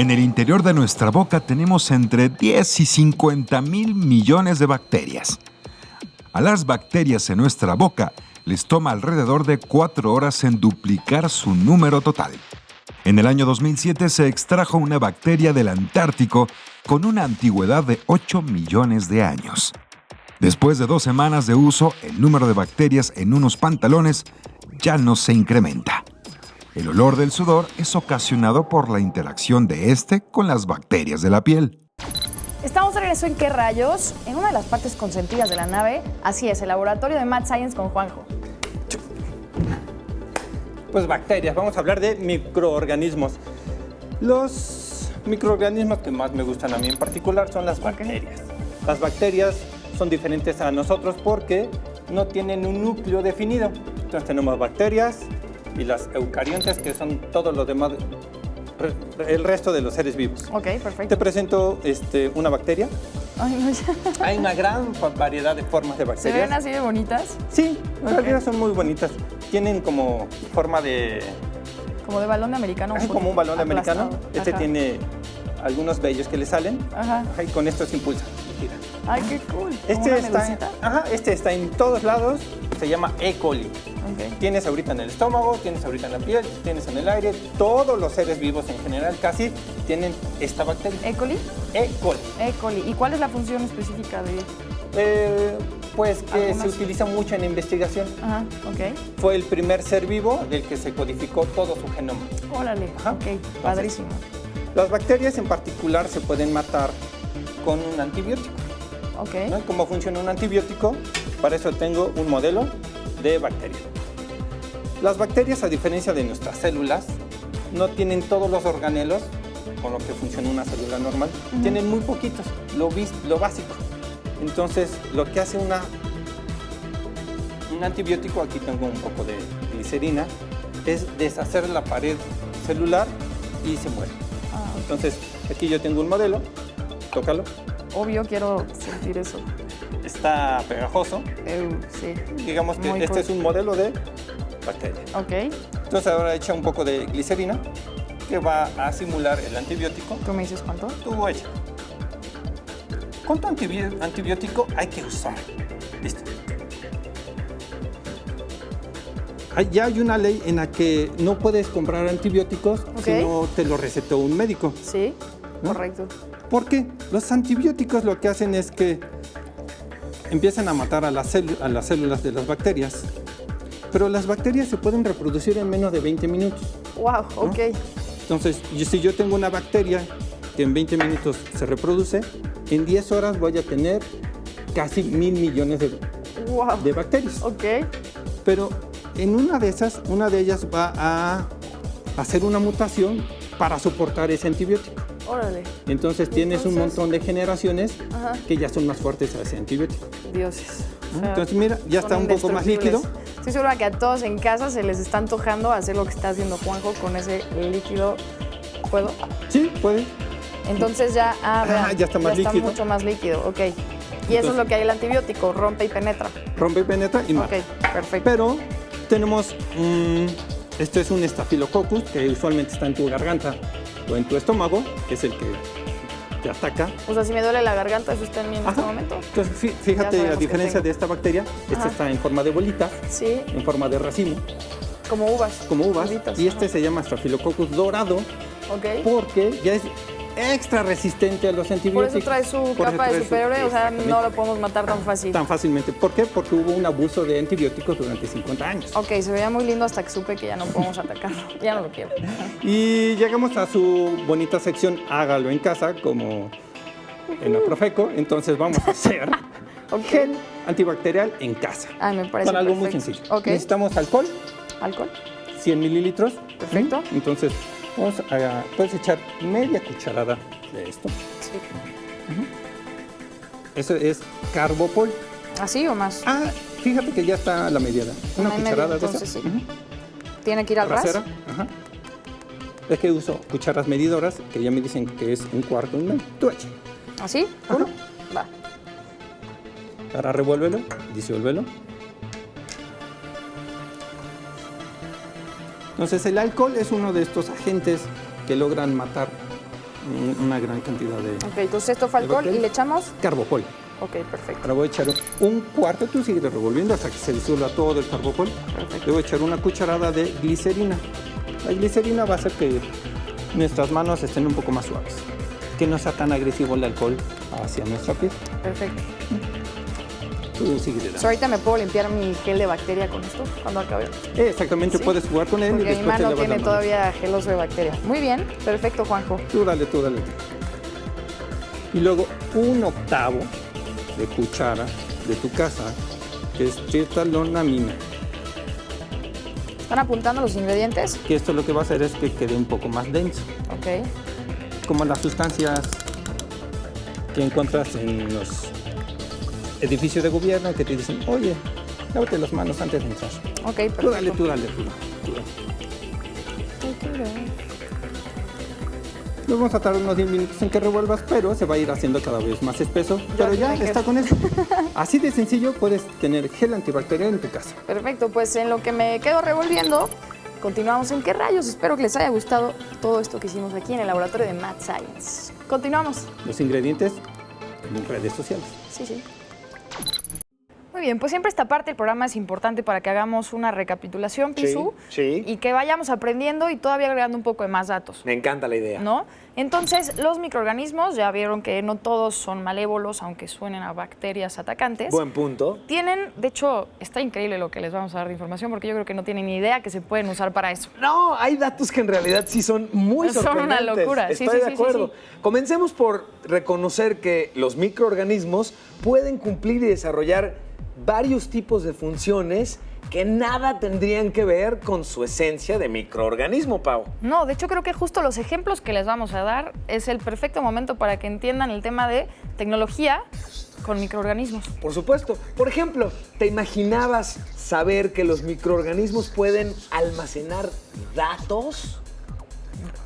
En el interior de nuestra boca tenemos entre 10 y 50 mil millones de bacterias. A las bacterias en nuestra boca les toma alrededor de 4 horas en duplicar su número total. En el año 2007 se extrajo una bacteria del Antártico con una antigüedad de 8 millones de años. Después de 2 semanas de uso, el número de bacterias en unos pantalones ya no se incrementa. El olor del sudor es ocasionado por la interacción de este con las bacterias de la piel. Estamos de regreso en ¿Qué rayos? En una de las partes consentidas de la nave. Así es, el laboratorio de Mad Science con Juanjo. Pues bacterias, vamos a hablar de microorganismos. Los microorganismos que más me gustan a mí en particular son las bacterias. Las bacterias son diferentes a nosotros porque no tienen un núcleo definido. Entonces tenemos bacterias y las eucariontes, que son todos los demás, el resto de los seres vivos. Ok, perfecto. Te presento una bacteria. Ay, no, ya. Hay una gran variedad de formas de ¿Se bacterias. ven así de bonitas? Sí, en realidad son muy bonitas. Tienen como forma de... Como de balón de americano. Es como un balón de americano. Este Ajá. tiene algunos vellos que le salen. Ajá. Ajá, y con esto se impulsa. Gira. Ay, qué cool. Este está en todos lados. Se llama E. coli. Ok. Tienes ahorita en el estómago, tienes ahorita en la piel, tienes en el aire. Todos los seres vivos en general casi tienen esta bacteria. ¿E. coli? E. coli. E. coli. ¿Y cuál es la función específica de...? Pues que ¿Algunas? se utiliza mucho en investigación. Ajá, ok. Fue el primer ser vivo del que se codificó todo su genoma. Órale, Ajá. ok, padrísimo. Las bacterias en particular se pueden matar con un antibiótico. Ok. ¿No? ¿Cómo funciona un antibiótico? Para eso tengo un modelo de bacteria. Las bacterias, a diferencia de nuestras células, no tienen todos los organelos con lo que funciona una célula normal. Tienen muy poquitos, lo básico. Entonces, lo que hace un antibiótico, aquí tengo un poco de glicerina, es deshacer la pared celular y se muere. Entonces, aquí yo tengo un modelo, tócalo. Obvio, quiero sentir eso. Está pegajoso. Sí. Digamos que Muy este cool. es un modelo de bacteria. Ok. Entonces ahora echa un poco de glicerina que va a simular el antibiótico. ¿Tú me dices cuánto? Tú echa. ¿Cuánto antibiótico hay que usar? Listo. Ya hay una ley en la que no puedes comprar antibióticos si no te lo recetó un médico. Sí, ¿no? correcto. ¿Por qué? Los antibióticos lo que hacen es que empiezan a matar a las células de las bacterias, pero las bacterias se pueden reproducir en menos de 20 minutos. Wow, ¿no? ok. Entonces, si yo tengo una bacteria que en 20 minutos se reproduce, en 10 horas voy a tener casi 1.000 millones de bacterias. Ok. Pero en una de ellas va a hacer una mutación para soportar ese antibiótico. Órale. Entonces tienes un montón de generaciones Ajá. que ya son más fuertes a ese antibiótico. Dioses. ¿No? Entonces mira, ya está un poco más líquido. Estoy segura que a todos en casa se les está antojando hacer lo que está haciendo Juanjo con ese líquido. ¿Puedo? Sí, puede. Entonces ya, vean, ya está más líquido. Está mucho más líquido, ok. Y eso es lo que hay el antibiótico, rompe y penetra. Rompe y penetra y mata. Ok, perfecto. Pero tenemos, esto es un Staphylococcus que usualmente está en tu garganta o en tu estómago, que es el que te ataca. O sea, si me duele la garganta, eso está en mí en este momento. Entonces, fíjate la diferencia de esta bacteria. Esta Ajá. está en forma de bolita, Sí, en forma de racimo, como uvas. como uvas. Uvitas, Y este ajá. se llama Staphylococcus dorado Ok. porque ya es extra resistente a los Por antibióticos. eso trae su Por eso capa de trae superhéroe, o sea, exactamente. no lo podemos matar tan fácil. Tan fácilmente. ¿Por qué? Porque hubo un abuso de antibióticos durante 50 años. Ok, se veía muy lindo hasta que supe que ya no podemos atacarlo. Ya no lo quiero. Y llegamos a su bonita sección Hágalo en casa, como en la Profeco. Entonces vamos a hacer Ok. gel antibacterial en casa. Ay, me parece Con algo muy perfecto. sencillo. Ok. Necesitamos alcohol, ¿Alcohol? 100 mililitros. Perfecto. Entonces, puedes echar media cucharada de esto. Sí. Eso es Carbopol. ¿Así o más? Fíjate que ya está la mediana. Una Una y media, cucharada de entonces esa. sí. ¿Tiene que ir al ras? Rasera. Ajá. Es que uso cucharas medidoras que ya me dicen que es un cuarto, un medio. Tú echa. ¿Así? Ajá. ¿Uno? Va. Ahora revuélvelo, disuélvelo. Entonces el alcohol es uno de estos agentes que logran matar una gran cantidad de Ok, entonces esto fue alcohol y le echamos. carbopol. Ok, perfecto. Ahora voy a echar un cuarto, tú sigues revolviendo hasta que se disuelva todo el carbopol. Perfecto. Le voy a echar una cucharada de glicerina. La glicerina va a hacer que nuestras manos estén un poco más suaves, que no sea tan agresivo el alcohol hacia nuestra piel. Perfecto. Tú sigues dando. So, ahorita me puedo limpiar mi gel de bacteria con esto cuando acabe. Exactamente, Sí. puedes jugar con él y Porque mi después te mano lavas la tiene mano. todavía geloso de bacteria. Muy bien, perfecto, Juanjo. Tú dale. Y luego 1/8 de cuchara de tu casa, que es trietalonamina. ¿Están apuntando los ingredientes? Que esto lo que va a hacer es que quede un poco más denso. Ok. Como las sustancias que encuentras en los edificios de gobierno que te dicen, oye, lávate las manos antes de entrar. Ok, Tú dale. perfecto. Nos vamos a tardar unos 10 minutos en que revuelvas, pero se va a ir haciendo cada vez más espeso. Pero ya me está quedo. con eso. Así de sencillo puedes tener gel antibacterial en tu casa. Perfecto, pues en lo que me quedo revolviendo, continuamos en ¿Qué rayos? Espero que les haya gustado todo esto que hicimos aquí en el laboratorio de Mad Science. Continuamos. Los ingredientes en redes sociales. Sí. Muy bien, pues siempre esta parte del programa es importante para que hagamos una recapitulación, Pisu, sí. y que vayamos aprendiendo y todavía agregando un poco de más datos, Me encanta la idea. ¿no? Entonces, los microorganismos, ya vieron que no todos son malévolos, aunque suenen a bacterias atacantes. Buen punto. Tienen, de hecho, está increíble lo que les vamos a dar de información, porque yo creo que no tienen ni idea que se pueden usar para eso. No, hay datos que en realidad sí son muy Son sorprendentes. una locura. Sí, Estoy sí, de sí, sí, acuerdo. sí. Comencemos por reconocer que los microorganismos pueden cumplir y desarrollar varios tipos de funciones que nada tendrían que ver con su esencia de microorganismo, Pau. No, de hecho creo que justo los ejemplos que les vamos a dar es el perfecto momento para que entiendan el tema de tecnología con microorganismos. Por supuesto. Por ejemplo, ¿te imaginabas saber que los microorganismos pueden almacenar datos?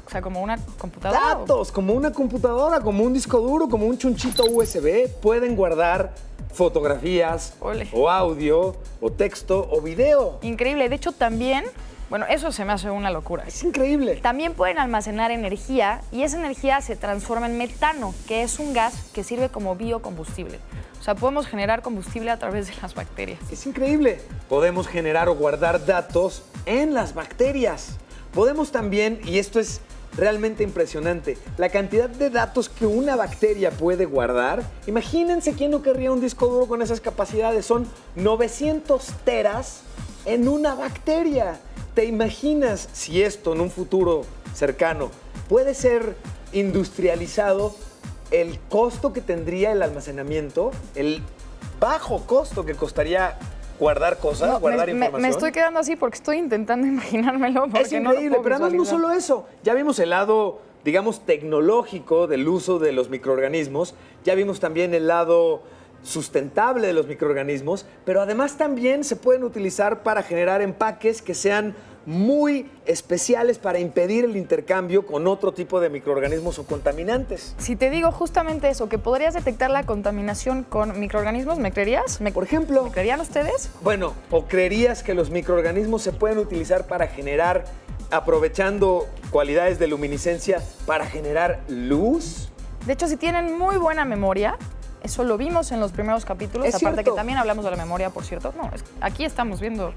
O sea, como una computadora. Datos, como una computadora, como un disco duro, como un chunchito USB, pueden guardar fotografías, Ole. o audio, o texto, o video. Increíble. De hecho, también, bueno, eso se me hace una locura. Es increíble. También pueden almacenar energía y esa energía se transforma en metano, que es un gas que sirve como biocombustible. O sea, podemos generar combustible a través de las bacterias. Es increíble. Podemos generar o guardar datos en las bacterias. Podemos también, y esto es realmente impresionante, la cantidad de datos que una bacteria puede guardar. Imagínense quién no querría un disco duro con esas capacidades. Son 900 teras en una bacteria. ¿Te imaginas si esto en un futuro cercano puede ser industrializado? El costo que tendría el almacenamiento, el bajo costo que costaría guardar cosas, No, guardar me información. estoy quedando así porque estoy intentando imaginármelo. Es porque no lo increíble, puedo pero además no visualizar. solo eso. Ya vimos el lado, digamos, tecnológico del uso de los microorganismos. Ya vimos también el lado sustentable de los microorganismos, pero además también se pueden utilizar para generar empaques que sean muy especiales para impedir el intercambio con otro tipo de microorganismos o contaminantes. Si te digo justamente eso, que podrías detectar la contaminación con microorganismos, ¿me creerías? Por ejemplo, ¿Me creerían ustedes? bueno, ¿o creerías que los microorganismos se pueden utilizar para generar, aprovechando cualidades de luminiscencia, para generar luz? De hecho, si tienen muy buena memoria, eso lo vimos en los primeros capítulos, Es aparte cierto. que también hablamos de la memoria, por cierto. No, aquí estamos viendo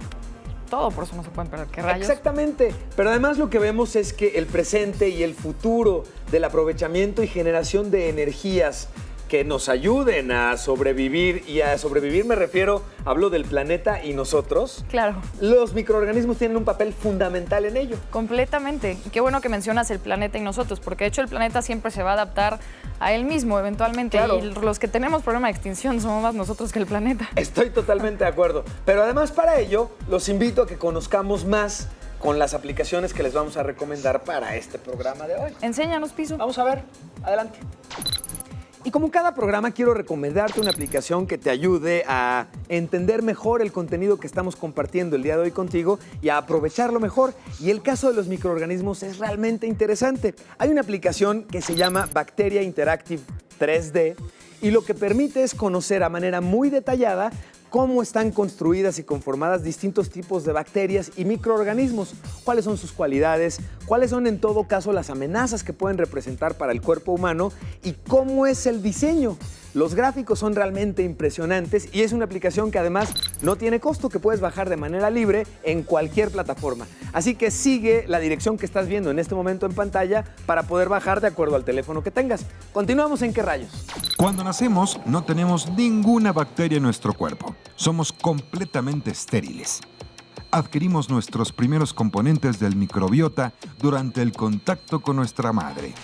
todo, por eso no se pueden perder. ¿Qué rayos? Exactamente, pero además lo que vemos es que el presente y el futuro del aprovechamiento y generación de energías que nos ayuden a sobrevivir, y a sobrevivir me refiero, hablo del planeta y nosotros, Claro, los microorganismos tienen un papel fundamental en ello. completamente. Y qué bueno que mencionas el planeta y nosotros, porque de hecho el planeta siempre se va a adaptar a él mismo eventualmente. Claro. Y los que tenemos problema de extinción somos más nosotros que el planeta. Estoy totalmente de acuerdo, pero además para ello los invito a que conozcamos más con las aplicaciones que les vamos a recomendar para este programa de hoy. Enséñanos, Piso. Vamos a ver, adelante. Y como cada programa, quiero recomendarte una aplicación que te ayude a entender mejor el contenido que estamos compartiendo el día de hoy contigo y a aprovecharlo mejor. Y el caso de los microorganismos es realmente interesante. Hay una aplicación que se llama Bacteria Interactive 3D y lo que permite es conocer a manera muy detallada cómo están construidas y conformadas distintos tipos de bacterias y microorganismos, cuáles son sus cualidades, cuáles son en todo caso las amenazas que pueden representar para el cuerpo humano y cómo es el diseño. Los gráficos son realmente impresionantes y es una aplicación que además no tiene costo, que puedes bajar de manera libre en cualquier plataforma. Así que sigue la dirección que estás viendo en este momento en pantalla para poder bajar de acuerdo al teléfono que tengas. Continuamos en ¿Qué rayos? Cuando nacemos no tenemos ninguna bacteria en nuestro cuerpo. Somos completamente estériles. Adquirimos nuestros primeros componentes del microbiota durante el contacto con nuestra madre.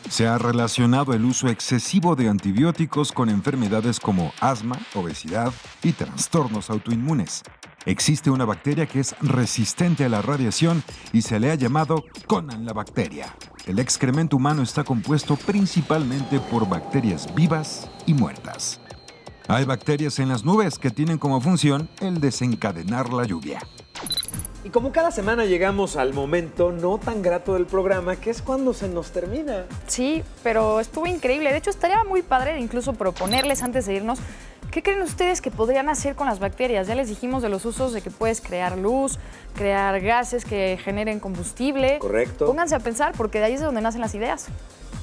Se ha relacionado el uso excesivo de antibióticos con enfermedades como asma, obesidad y trastornos autoinmunes. Existe una bacteria que es resistente a la radiación y se le ha llamado Conan la bacteria. El excremento humano está compuesto principalmente por bacterias vivas y muertas. Hay bacterias en las nubes que tienen como función el desencadenar la lluvia. Y como cada semana llegamos al momento no tan grato del programa, que es cuando se nos termina. Sí, pero estuvo increíble. De hecho, estaría muy padre incluso proponerles antes de irnos, ¿qué creen ustedes que podrían hacer con las bacterias? Ya les dijimos de los usos de que puedes crear luz, crear gases que generen combustible. Correcto. Pónganse a pensar, porque de ahí es de donde nacen las ideas.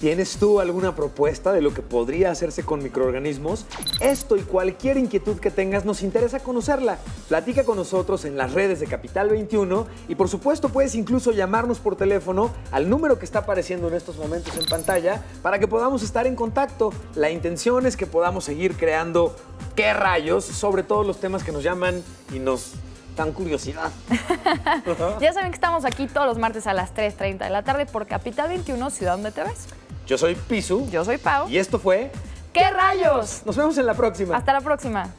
¿Tienes tú alguna propuesta de lo que podría hacerse con microorganismos? Esto y cualquier inquietud que tengas nos interesa conocerla. Platica con nosotros en las redes de Capital 21 y por supuesto puedes incluso llamarnos por teléfono al número que está apareciendo en estos momentos en pantalla para que podamos estar en contacto. La intención es que podamos seguir creando ¿Qué rayos? Sobre todos los temas que nos llaman y nos dan curiosidad. Ya saben que estamos aquí todos los martes a las 3:30 de la tarde por Capital 21, Ciudad Donde Te Ves. Yo soy Pisu. Yo soy Pau. Y esto fue ¿Qué rayos? Nos vemos en la próxima. Hasta la próxima.